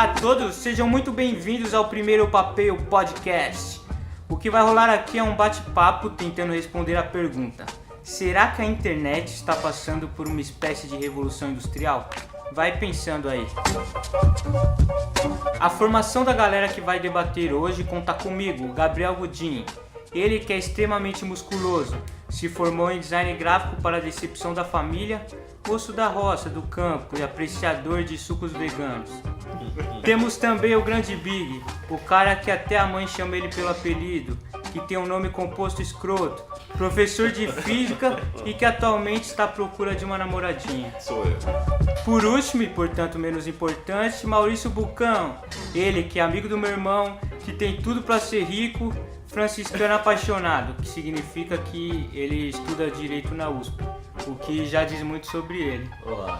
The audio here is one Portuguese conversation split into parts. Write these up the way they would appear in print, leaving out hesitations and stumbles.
Olá a todos, sejam muito bem-vindos ao primeiro Papeio Podcast. O que vai rolar aqui é um bate-papo tentando responder a pergunta: será que a internet está passando por uma espécie de revolução industrial? Vai pensando aí. A formação da galera que vai debater hoje conta comigo, Gabriel Godin. Ele que é extremamente musculoso, se formou em design gráfico para a decepção da família, moço da roça, do campo e apreciador de sucos veganos. Temos também o grande Big, o cara que até a mãe chama ele pelo apelido, que tem um nome composto escroto, professor de física e que atualmente está à procura de uma namoradinha. Sou eu. Por último, e portanto menos importante, Maurício Bucão, ele que é amigo do meu irmão, que tem tudo para ser rico, franciscano apaixonado, que significa que ele estuda direito na USP, o que já diz muito sobre ele. Olá.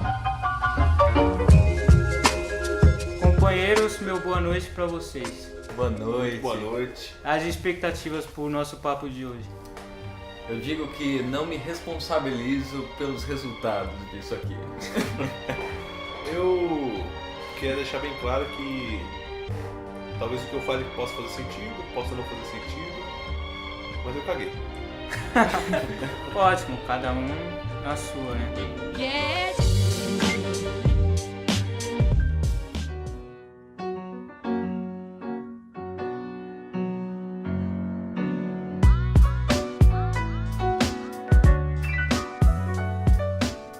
Companheiros, meu boa noite para vocês. Boa noite. Boa noite. As expectativas para o nosso papo de hoje. Eu digo que não me responsabilizo pelos resultados disso aqui. Eu queria deixar bem claro que talvez o que eu fale possa fazer sentido, possa não fazer sentido, mas eu caguei. Ótimo, cada um na sua, né?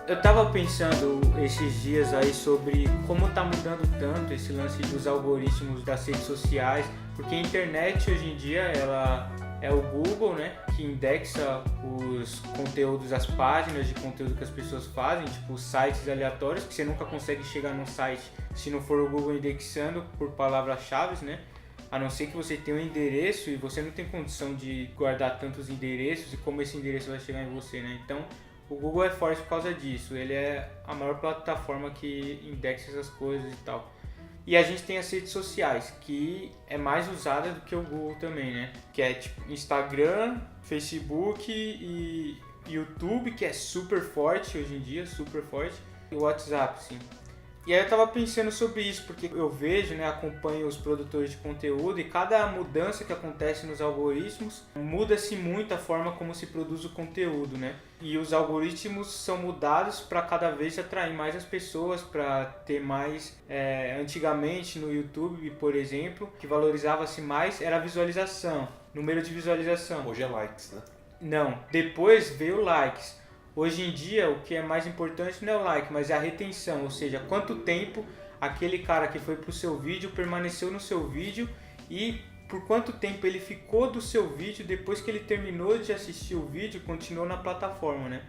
Eu tava pensando esses dias aí sobre como tá mudando tanto esse lance dos algoritmos das redes sociais, porque a internet hoje em dia ela é o Google, né, que indexa os conteúdos, as páginas de conteúdo que as pessoas fazem, tipo sites aleatórios, que você nunca consegue chegar num site se não for o Google indexando por palavras-chave, né? A não ser que você tenha um endereço e você não tem condição de guardar tantos endereços e como esse endereço vai chegar em você, né? Então, o Google é forte por causa disso, ele é a maior plataforma que indexa essas coisas e tal. E a gente tem as redes sociais, que é mais usada do que o Google também, né? Que é tipo Instagram, Facebook e YouTube, que é super forte hoje em dia, super forte. E o WhatsApp, sim. E aí eu tava pensando sobre isso, porque eu vejo, né, acompanho os produtores de conteúdo e cada mudança que acontece nos algoritmos muda-se muito a forma como se produz o conteúdo, né? E os algoritmos são mudados para cada vez atrair mais as pessoas, para ter mais... antigamente no YouTube, por exemplo, que valorizava-se mais era a visualização, número de visualização. Hoje é likes, né? Não, depois veio likes. Hoje em dia, o que é mais importante não é o like, mas é a retenção, ou seja, quanto tempo aquele cara que foi pro seu vídeo permaneceu no seu vídeo e por quanto tempo ele ficou do seu vídeo depois que ele terminou de assistir o vídeo e continuou na plataforma, né?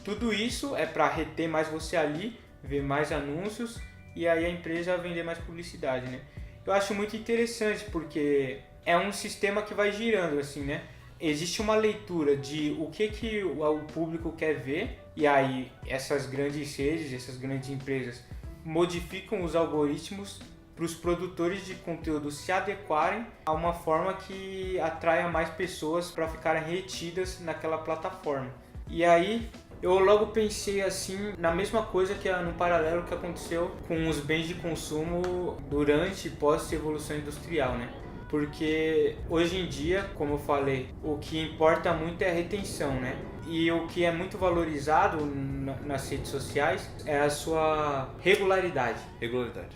Tudo isso é para reter mais você ali, ver mais anúncios e aí a empresa vender mais publicidade, né? Eu acho muito interessante porque é um sistema que vai girando assim, né? Existe uma leitura de o que o público quer ver e aí essas grandes redes, essas grandes empresas modificam os algoritmos para os produtores de conteúdo se adequarem a uma forma que atraia mais pessoas para ficarem retidas naquela plataforma. E aí eu logo pensei assim na mesma coisa que no paralelo que aconteceu com os bens de consumo durante e pós-evolução industrial, né? Porque hoje em dia, como eu falei, o que importa muito é a retenção, né? E o que é muito valorizado nas redes sociais é a sua regularidade.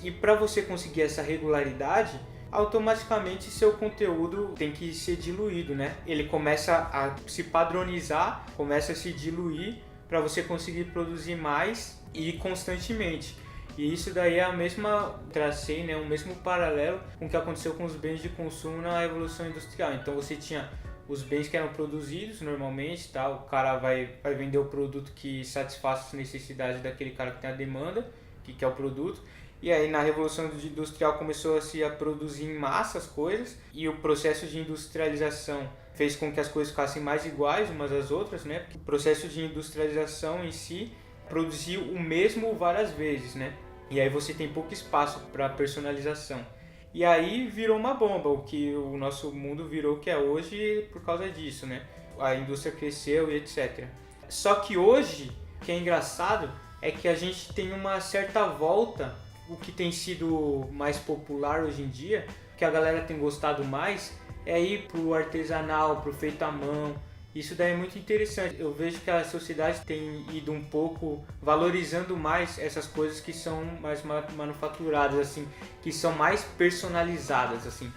E para você conseguir essa regularidade, automaticamente seu conteúdo tem que ser diluído, né? Ele começa a se padronizar, começa a se diluir para você conseguir produzir mais e constantemente. E isso daí é a mesma, tracei, né, o mesmo paralelo com o que aconteceu com os bens de consumo na Revolução Industrial. Então você tinha os bens que eram produzidos normalmente, tá? O cara vai vender o produto que satisfaz as necessidades daquele cara que tem a demanda, que quer o produto. E aí na Revolução Industrial começou-se a produzir em massa as coisas e o processo de industrialização fez com que as coisas ficassem mais iguais umas às outras, né? O processo de industrialização em si produziu o mesmo várias vezes, né? E aí você tem pouco espaço para personalização. E aí virou uma bomba, o que o nosso mundo virou o que é hoje por causa disso, né? A indústria cresceu e etc. Só que hoje, o que é engraçado é que a gente tem uma certa volta o que tem sido mais popular hoje em dia, que a galera tem gostado mais, é ir pro artesanal, pro feito à mão. Isso daí é muito interessante. Eu vejo que a sociedade tem ido um pouco valorizando mais essas coisas que são mais manufaturadas, assim, que são mais personalizadas, assim.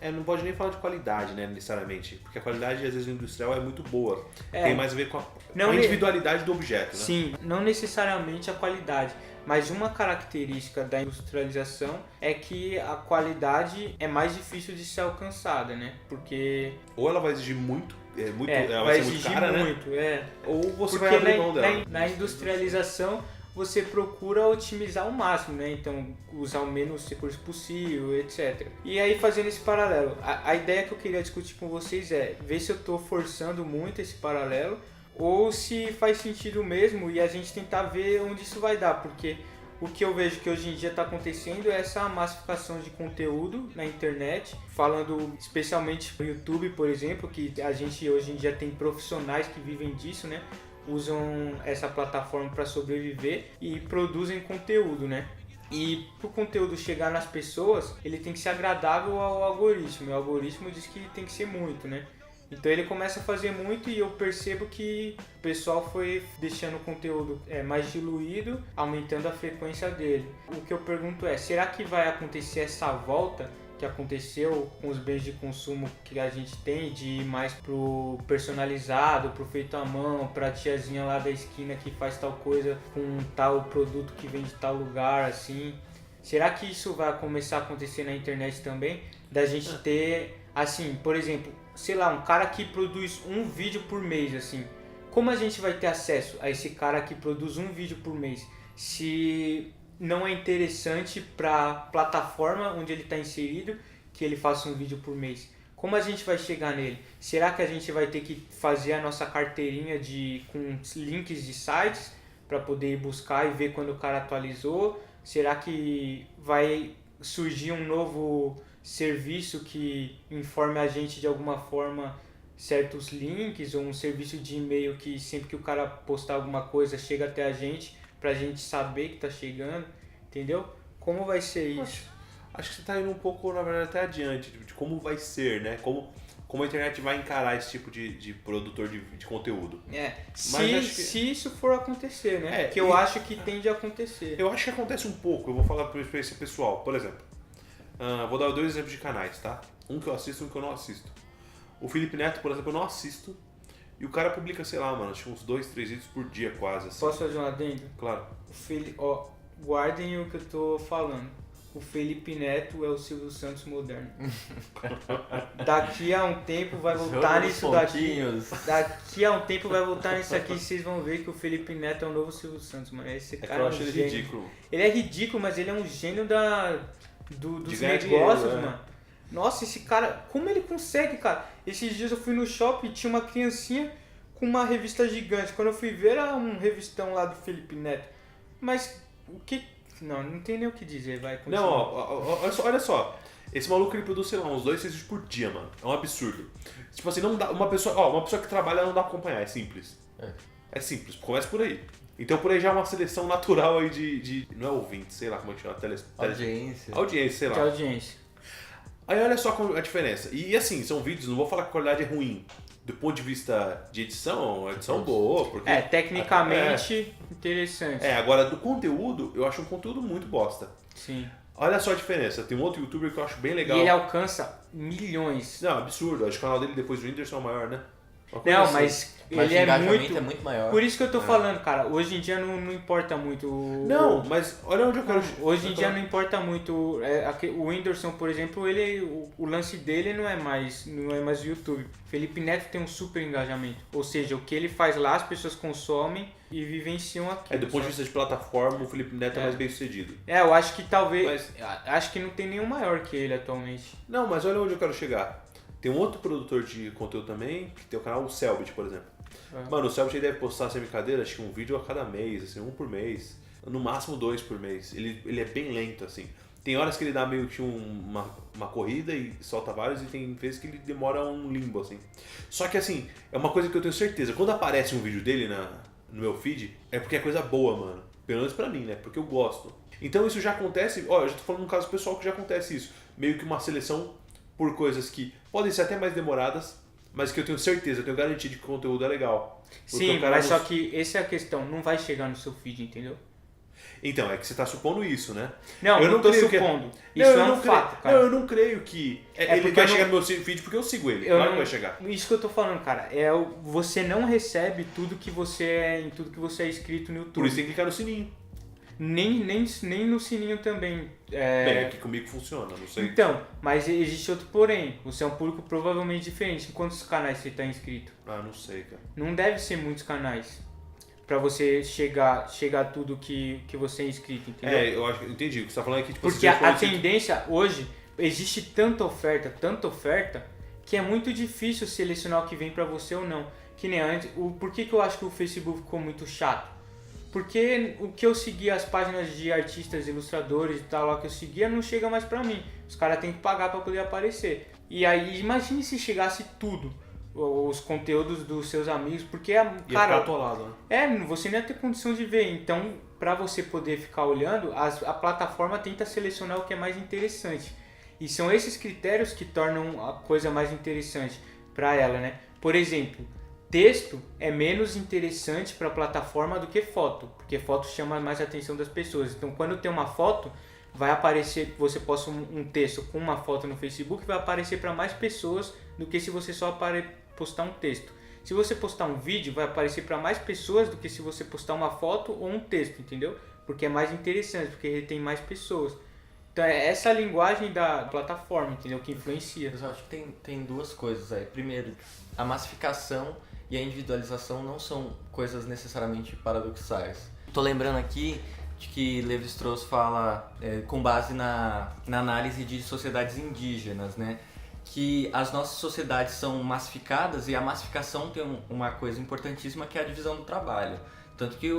Não pode nem falar de qualidade, né, necessariamente. Porque a qualidade, às vezes, no industrial é muito boa. Tem mais a ver com a individualidade do objeto, né? Sim, não necessariamente a qualidade. Mas uma característica da industrialização é que a qualidade é mais difícil de ser alcançada, né? Porque... Ou ela vai exigir muito, ela vai ser muito exigir cara, muito, né? Ou você porque vai abrir mão dela. Na industrialização você procura otimizar ao máximo, né? Então usar o menos recurso possível, etc. E aí fazendo esse paralelo, a ideia que eu queria discutir com vocês é ver se eu estou forçando muito esse paralelo ou se faz sentido mesmo e a gente tentar ver onde isso vai dar, porque o que eu vejo que hoje em dia está acontecendo é essa massificação de conteúdo na internet, falando especialmente no YouTube, por exemplo, que a gente hoje em dia tem profissionais que vivem disso, né? Usam essa plataforma para sobreviver e produzem conteúdo, né? E para o conteúdo chegar nas pessoas, ele tem que ser agradável ao algoritmo. E o algoritmo diz que tem que ser muito, né? Então ele começa a fazer muito e eu percebo que o pessoal foi deixando o conteúdo mais diluído, aumentando a frequência dele. O que eu pergunto é, será que vai acontecer essa volta que aconteceu com os bens de consumo que a gente tem, de ir mais pro personalizado, pro feito à mão, pra tiazinha lá da esquina que faz tal coisa com tal produto que vem de tal lugar, assim? Será que isso vai começar a acontecer na internet também? Da gente ter, assim, por exemplo, sei lá, um cara que produz um vídeo por mês, assim. Como a gente vai ter acesso a esse cara que produz um vídeo por mês? Se não é interessante para a plataforma onde ele está inserido que ele faça um vídeo por mês. Como a gente vai chegar nele? Será que a gente vai ter que fazer a nossa carteirinha com links de sites para poder ir buscar e ver quando o cara atualizou? Será que vai surgir um novo serviço que informe a gente de alguma forma certos links, ou um serviço de e-mail que sempre que o cara postar alguma coisa chega até a gente pra gente saber que tá chegando, entendeu? Como vai ser isso? Acho que você tá indo um pouco, na verdade, até adiante de como vai ser, né? Como a internet vai encarar esse tipo de produtor de conteúdo. Se isso for acontecer, né? Que eu acho que tende a acontecer. Eu acho que acontece um pouco, eu vou falar por experiência pessoal. Por exemplo, vou dar 2 exemplos de canais, tá? Um que eu assisto e um que eu não assisto. O Felipe Neto, por exemplo, eu não assisto. E o cara publica, sei lá, mano, acho que uns 2, 3 vídeos por dia quase, assim. Posso fazer um adendo? Claro. Guardem o que eu tô falando. O Felipe Neto é o Silvio Santos moderno. Daqui a um tempo vai voltar nisso daqui. Daqui a um tempo vai voltar nisso aqui e vocês vão ver que o Felipe Neto é o novo Silvio Santos, mano. Esse cara eu acho ele ridículo. Ele é ridículo, mas ele é um gênio dos negócios, mano. Nossa, esse cara, como ele consegue, cara? Esses dias eu fui no shopping e tinha uma criancinha com uma revista gigante. Quando eu fui ver, era um revistão lá do Felipe Neto. Mas o que... Não tem nem o que dizer, vai. Continua. Não, olha só. Esse maluco ele produz, sei lá, uns 2, 3 vídeos por dia, mano. É um absurdo. Tipo assim, não dá, uma pessoa que trabalha não dá pra acompanhar, é simples. É simples, começa por aí. Então por aí já é uma seleção natural aí de não é ouvinte, sei lá como é que chama, audiência, sei lá. De audiência. Aí olha só a diferença. E assim, são vídeos, não vou falar que a qualidade é ruim. Do ponto de vista de edição, edição boa. Porque, tecnicamente interessante. Agora do conteúdo, eu acho um conteúdo muito bosta. Sim. Olha só a diferença. Tem um outro youtuber que eu acho bem legal. E ele alcança milhões. Não, absurdo. Acho que o canal dele depois do Whindersson é o maior, né? Não, assim. mas ele é muito maior. Por isso que eu tô falando, cara, hoje em dia não importa muito. Não, mas olha onde eu quero. Hoje em dia não importa muito. O Whindersson, por exemplo, o lance dele não é mais o YouTube. Felipe Neto tem um super engajamento. Ou seja, o que ele faz lá, as pessoas consomem e vivenciam aquilo. Do ponto de vista de plataforma, o Felipe Neto é mais bem sucedido. Eu acho que talvez. Acho que não tem nenhum maior que ele atualmente. Não, mas olha onde eu quero chegar. Tem um outro produtor de conteúdo também, que tem o canal Selbit, por exemplo. Mano, o Selbit deve postar, sem brincadeira, acho que um vídeo a cada mês, assim, 1 por mês. No máximo 2 por mês. Ele é bem lento, assim. Tem horas que ele dá meio que uma corrida e solta vários, e tem vezes que ele demora um limbo, assim. Só que, assim, é uma coisa que eu tenho certeza. Quando aparece um vídeo dele no meu feed, é porque é coisa boa, mano. Pelo menos pra mim, né? Porque eu gosto. Então isso já acontece, eu já tô falando num caso pessoal que já acontece isso. Meio que uma seleção por coisas que podem ser até mais demoradas, mas que eu tenho certeza, eu tenho garantia de que o conteúdo é legal. Sim, mas só que essa é a questão, não vai chegar no seu feed, entendeu? Então, é que você tá supondo isso, né? Não, eu não tô supondo. Isso é um fato, cara. Não, eu não creio que ele vai chegar no meu feed porque eu sigo ele. Claro que vai chegar. Isso que eu tô falando, cara, você não recebe tudo que você é inscrito no YouTube. Por isso tem que clicar no sininho. Nem no sininho também. Bem, aqui comigo funciona, não sei. Então, mas existe outro porém. Você é um público provavelmente diferente. Em quantos canais você tá inscrito? Ah, não sei, cara. Não deve ser muitos canais pra você chegar a tudo que você é inscrito, entendeu? Eu entendi. O que você tá falando é que tipo, porque a tendência hoje, existe tanta oferta, que é muito difícil selecionar o que vem pra você ou não. Que nem antes. Por que eu acho que o Facebook ficou muito chato? Porque o que eu seguia, as páginas de artistas, ilustradores e tal, lá que eu seguia, não chega mais pra mim. Os caras têm que pagar pra poder aparecer. E aí, imagine se chegasse tudo, os conteúdos dos seus amigos, porque, cara... Ia ficar atolado, né? Você não ia ter condição de ver. Então, pra você poder ficar olhando, a plataforma tenta selecionar o que é mais interessante. E são esses critérios que tornam a coisa mais interessante pra ela, né? Por exemplo... Texto é menos interessante para a plataforma do que foto, porque foto chama mais a atenção das pessoas. Então, quando tem uma foto, vai aparecer, você posta um texto com uma foto no Facebook, vai aparecer para mais pessoas do que se você só postar um texto. Se você postar um vídeo, vai aparecer para mais pessoas do que se você postar uma foto ou um texto, entendeu? Porque é mais interessante, porque tem mais pessoas. Então, é essa a linguagem da plataforma, entendeu? Que influencia. Eu acho que tem duas coisas aí. Primeiro, a massificação e a individualização não são coisas necessariamente paradoxais. Estou lembrando aqui de que Lévi-Strauss fala, com base na análise de sociedades indígenas, né? Que as nossas sociedades são massificadas e a massificação tem uma coisa importantíssima que é a divisão do trabalho. Tanto que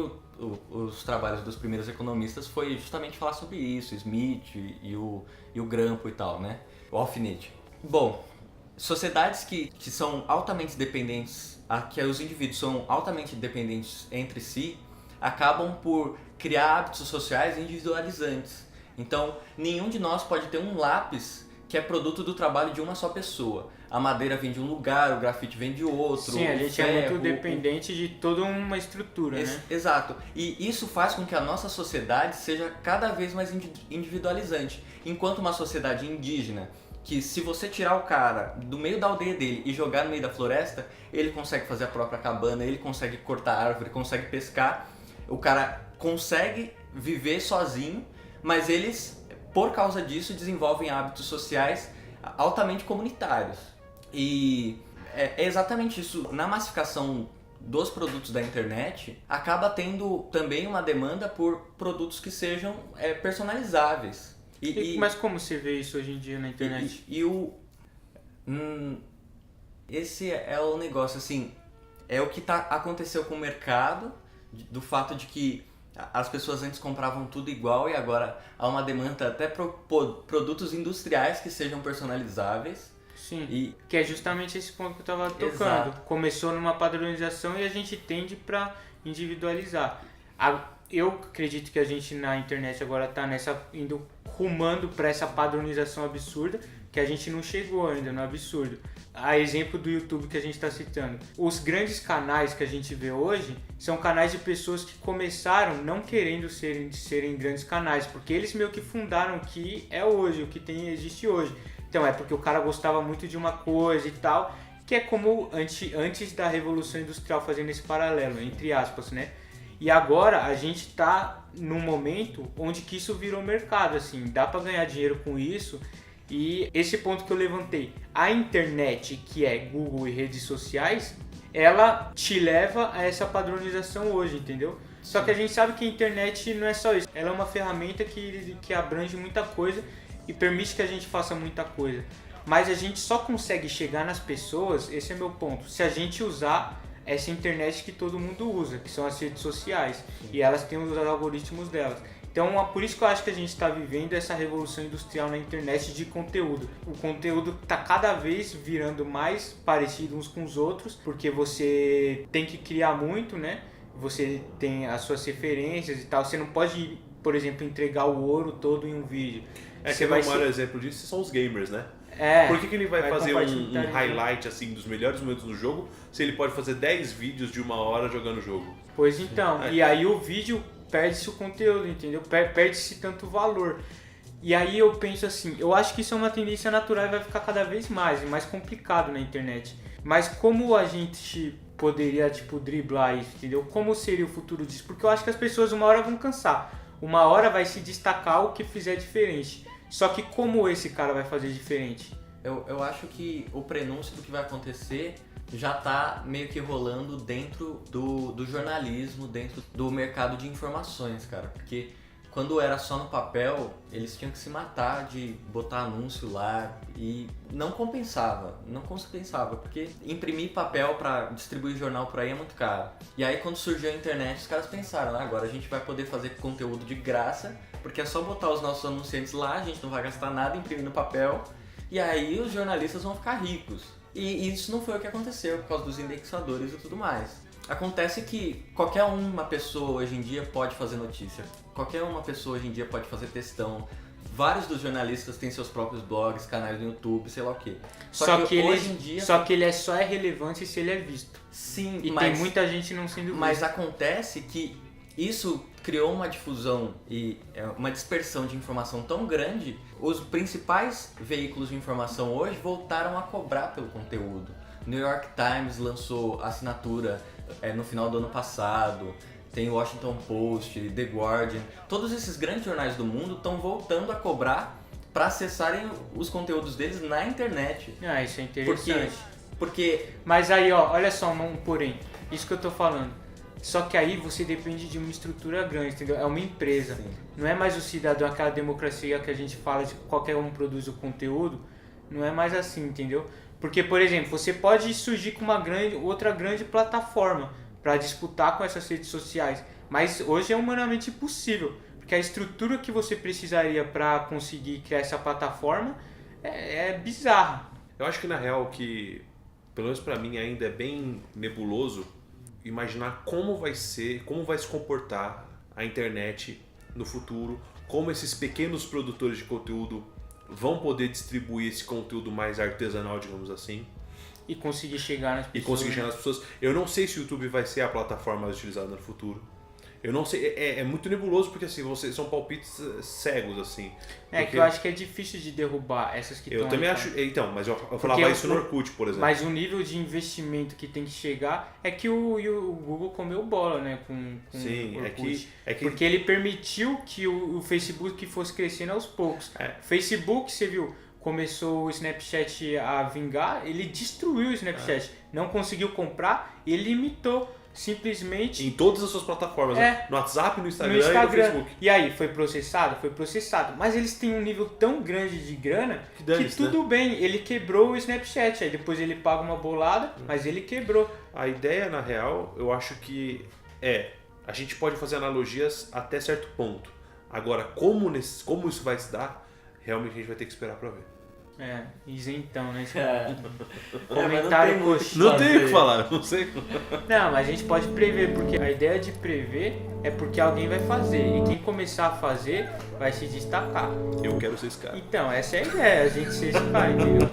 os trabalhos dos primeiros economistas foi justamente falar sobre isso, Smith e o Grampo e tal, né? O Alfinete. Bom, sociedades que são altamente dependentes, que os indivíduos são altamente dependentes entre si, acabam por criar hábitos sociais individualizantes. Então, nenhum de nós pode ter um lápis que é produto do trabalho de uma só pessoa. A madeira vem de um lugar, o grafite vem de outro. Sim, a gente é muito dependente de toda uma estrutura, né? Exato. E isso faz com que a nossa sociedade seja cada vez mais individualizante. Enquanto uma sociedade indígena, que se você tirar o cara do meio da aldeia dele e jogar no meio da floresta, ele consegue fazer a própria cabana, ele consegue cortar árvore, consegue pescar, o cara consegue viver sozinho, mas eles, por causa disso, desenvolvem hábitos sociais altamente comunitários. E é exatamente isso. Na massificação dos produtos da internet, acaba tendo também uma demanda por produtos que sejam personalizáveis. Mas como você vê isso hoje em dia na internet? Esse é o negócio, assim, é o que aconteceu com o mercado, do fato de que as pessoas antes compravam tudo igual e agora há uma demanda até por produtos industriais que sejam personalizáveis. Sim, que é justamente esse ponto que eu estava tocando. Exato. Começou numa padronização e a gente tende para individualizar. Eu acredito que a gente na internet agora está rumando para essa padronização absurda, que a gente não chegou ainda no absurdo. A exemplo do YouTube que a gente está citando. Os grandes canais que a gente vê hoje são canais de pessoas que começaram não querendo serem grandes canais, porque eles meio que fundaram o que é hoje, o que existe hoje. Então é porque o cara gostava muito de uma coisa e tal, que é como antes da Revolução Industrial, fazendo esse paralelo, entre aspas, né? E agora a gente está num momento onde que isso virou mercado, assim, dá para ganhar dinheiro com isso. E esse ponto que eu levantei, a internet, que é Google e redes sociais, ela te leva a essa padronização hoje, entendeu? Só que a gente sabe que a internet não é só isso, ela é uma ferramenta que abrange muita coisa e permite que a gente faça muita coisa. Mas a gente só consegue chegar nas pessoas, esse é meu ponto, se a gente usar essa internet que todo mundo usa, que são as redes sociais, e elas têm os algoritmos delas. Então, por isso que eu acho que a gente está vivendo essa revolução industrial na internet de conteúdo. O conteúdo está cada vez virando mais parecido uns com os outros, porque você tem que criar muito, né? você tem as suas referências e tal. Você não pode, por exemplo, entregar o ouro todo em um vídeo. Que o maior exemplo disso são os gamers, né? Por que ele vai fazer um highlight assim dos melhores momentos do jogo se ele pode fazer 10 vídeos de 1 hora jogando o jogo? Pois então, e aí o vídeo perde-se o conteúdo, entendeu? Perde-se tanto valor. E aí eu penso assim, eu acho que isso é uma tendência natural e vai ficar cada vez mais complicado na internet. Mas como a gente poderia, driblar isso, entendeu? Como seria o futuro disso? Porque eu acho que as pessoas uma hora vão cansar. Uma hora vai se destacar o que fizer diferente. Só que como esse cara vai fazer diferente? Eu acho que o prenúncio do que vai acontecer já tá meio que rolando dentro do jornalismo, dentro do mercado de informações, cara. Porque quando era só no papel, eles tinham que se matar de botar anúncio lá e não compensava, porque imprimir papel para distribuir jornal por aí é muito caro. E aí quando surgiu a internet, os caras pensaram, agora a gente vai poder fazer conteúdo de graça, porque é só botar os nossos anunciantes lá, a gente não vai gastar nada imprimindo papel, e aí os jornalistas vão ficar ricos. E isso não foi o que aconteceu por causa dos indexadores e tudo mais. Acontece que qualquer uma pessoa hoje em dia pode fazer notícia, qualquer uma pessoa hoje em dia pode fazer textão. Vários dos jornalistas têm seus próprios blogs, canais no YouTube, sei lá o quê. Só que hoje em dia... Só que ele só é relevante se ele é visto. Sim, e tem muita gente não sendo vista. Mas acontece que isso criou uma difusão e uma dispersão de informação tão grande, os principais veículos de informação hoje voltaram a cobrar pelo conteúdo. New York Times lançou assinatura no final do ano passado, tem o Washington Post, The Guardian, todos esses grandes jornais do mundo estão voltando a cobrar para acessarem os conteúdos deles na internet. Isso é interessante. Porque... Mas aí, olha só, porém, isso que eu tô falando. Só que aí você depende de uma estrutura grande, entendeu? É uma empresa. Sim. Não é mais o cidadão, aquela democracia que a gente fala de que qualquer um produz o conteúdo. Não é mais assim, entendeu? Porque, por exemplo, você pode surgir com outra grande plataforma para disputar com essas redes sociais. Mas hoje é humanamente impossível. Porque a estrutura que você precisaria para conseguir criar essa plataforma é bizarra. Eu acho que na real que, pelo menos para mim, ainda é bem nebuloso imaginar como vai se comportar a internet no futuro, como esses pequenos produtores de conteúdo vão poder distribuir esse conteúdo mais artesanal, digamos assim. E conseguir chegar nas pessoas. Eu não sei se o YouTube vai ser a plataforma mais utilizada no futuro. Eu não sei, é muito nebuloso porque assim, são palpites cegos, assim. Que eu acho que é difícil de derrubar essas que estão. Eu também acho, então, mas eu falava isso no Orkut, por exemplo. Mas o nível de investimento que tem que chegar é que o Google comeu bola, né, com Sim, o Orkut. é que... Porque ele permitiu que o Facebook fosse crescendo aos poucos. O Facebook, você viu, começou o Snapchat a vingar, ele destruiu o Snapchat. Não conseguiu comprar, ele limitou. Simplesmente... Em todas as suas plataformas, né? No WhatsApp, no Instagram e no Facebook. E aí, foi processado? Foi processado. Mas eles têm um nível tão grande de grana que tudo bem, ele quebrou o Snapchat. Aí depois ele paga uma bolada, mas ele quebrou. A ideia, na real, eu acho que a gente pode fazer analogias até certo ponto. Agora, como isso vai se dar, realmente a gente vai ter que esperar pra ver. Isentão, né? Comentário coxinha. Não tem o que falar, não sei. Não, mas a gente pode prever, porque a ideia de prever é porque alguém vai fazer. E quem começar a fazer vai se destacar. Eu quero ser esse cara. Então, essa é a ideia, a gente ser esse cara, entendeu?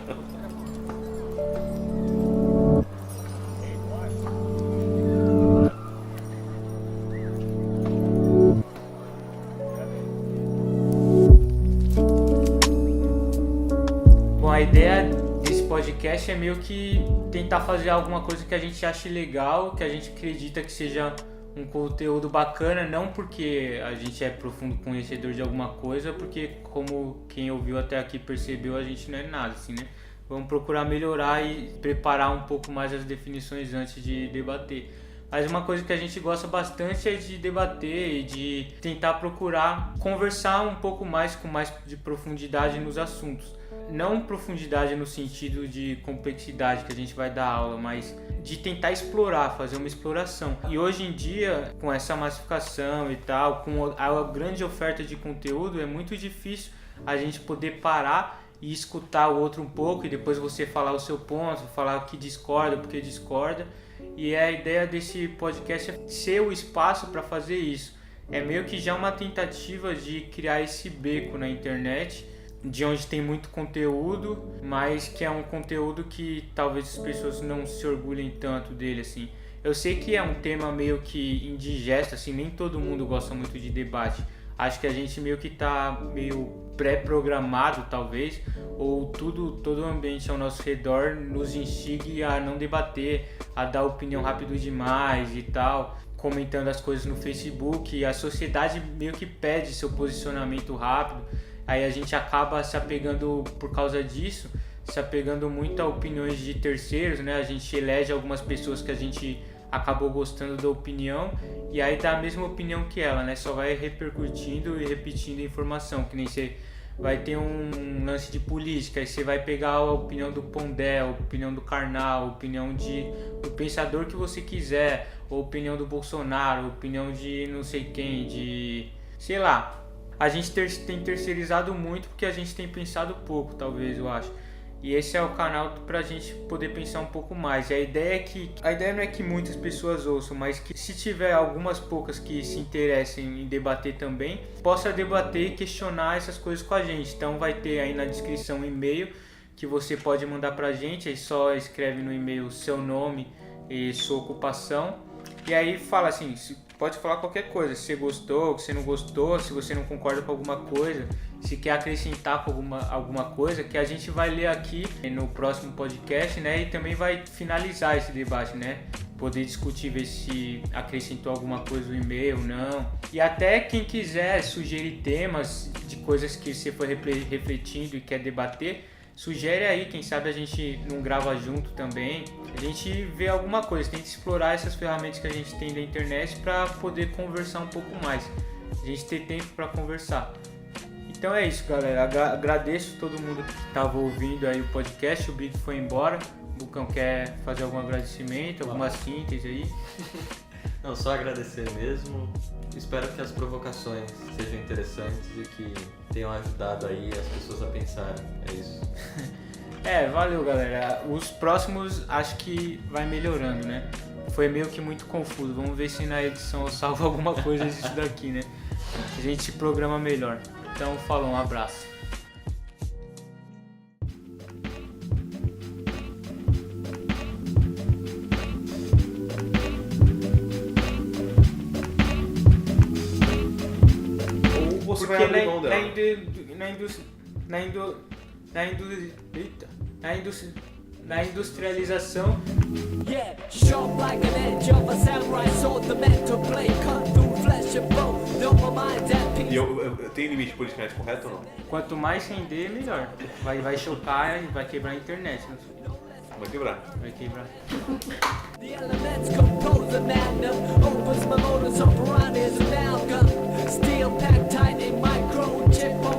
A ideia desse podcast é meio que tentar fazer alguma coisa que a gente ache legal, que a gente acredita que seja um conteúdo bacana, não porque a gente é profundo conhecedor de alguma coisa, porque como quem ouviu até aqui percebeu, a gente não é nada, assim, né? Vamos procurar melhorar e preparar um pouco mais as definições antes de debater. Mas uma coisa que a gente gosta bastante é de debater e de tentar procurar conversar um pouco mais, com mais de profundidade nos assuntos. Não profundidade no sentido de complexidade que a gente vai dar aula, mas de tentar explorar, fazer uma exploração. E hoje em dia, com essa massificação e tal, com a grande oferta de conteúdo, é muito difícil a gente poder parar e escutar o outro um pouco e depois você falar o seu ponto, falar o que discorda, porque discorda. E a ideia desse podcast é ser o espaço para fazer isso. É meio que já uma tentativa de criar esse beco na internet, de onde tem muito conteúdo, mas que é um conteúdo que talvez as pessoas não se orgulhem tanto dele, assim. Eu sei que é um tema meio que indigesto, assim, nem todo mundo gosta muito de debate. Acho que a gente meio que tá meio pré-programado, talvez, ou todo o ambiente ao nosso redor nos instigue a não debater, a dar opinião rápido demais e tal, comentando as coisas no Facebook, e a sociedade meio que pede seu posicionamento rápido. Aí a gente acaba se apegando, por causa disso, se apegando muito a opiniões de terceiros, né? A gente elege algumas pessoas que a gente acabou gostando da opinião e aí dá a mesma opinião que ela, né? Só vai repercutindo e repetindo a informação, que nem você vai ter um lance de política, aí você vai pegar a opinião do Pondé, a opinião do Karnal, a opinião do pensador que você quiser, a opinião do Bolsonaro, a opinião de não sei quem, de... sei lá. A gente tem terceirizado muito porque a gente tem pensado pouco, talvez, eu acho. E esse é o canal pra gente poder pensar um pouco mais. E a ideia não é que muitas pessoas ouçam, mas que se tiver algumas poucas que se interessem em debater também, possa debater e questionar essas coisas com a gente. Então vai ter aí na descrição um e-mail que você pode mandar pra gente, aí só escreve no e-mail seu nome e sua ocupação. E aí fala assim, pode falar qualquer coisa, se você gostou, se você não gostou, se você não concorda com alguma coisa, se quer acrescentar com alguma coisa, que a gente vai ler aqui no próximo podcast, né? E também vai finalizar esse debate, né? Poder discutir, ver se acrescentou alguma coisa no e-mail ou não. E até quem quiser sugerir temas de coisas que você foi refletindo e quer debater, sugere aí, quem sabe a gente não grava junto também. A gente vê alguma coisa, tenta explorar essas ferramentas que a gente tem da internet para poder conversar um pouco mais. A gente ter tempo para conversar. Então é isso, galera. Agradeço todo mundo que estava ouvindo aí o podcast. O Big foi embora. O Bucão quer fazer algum agradecimento, alguma síntese aí? Não, só agradecer mesmo. Espero que as provocações sejam interessantes e que tenham ajudado aí as pessoas a pensarem. É isso. Valeu, galera. Os próximos acho que vai melhorando, né? Foi meio que muito confuso. Vamos ver se na edição eu salvo alguma coisa disso daqui, né? A gente programa melhor. Então, falou, um abraço. Ou você vai abrir mão dela. Na industrialização, Yeah, sharp like an edge of a samurai sword, the mental blade cut through flesh and bone. No, my mind's at peace. E eu tenho limite politicamente correto ou não? quanto mais render, melhor. Vai chocar e vai quebrar a internet. Vai quebrar. Vai quebrar. The elements compose a magnum. Opens my motors up, piranhas amalgam. Steel packed tight in microchip.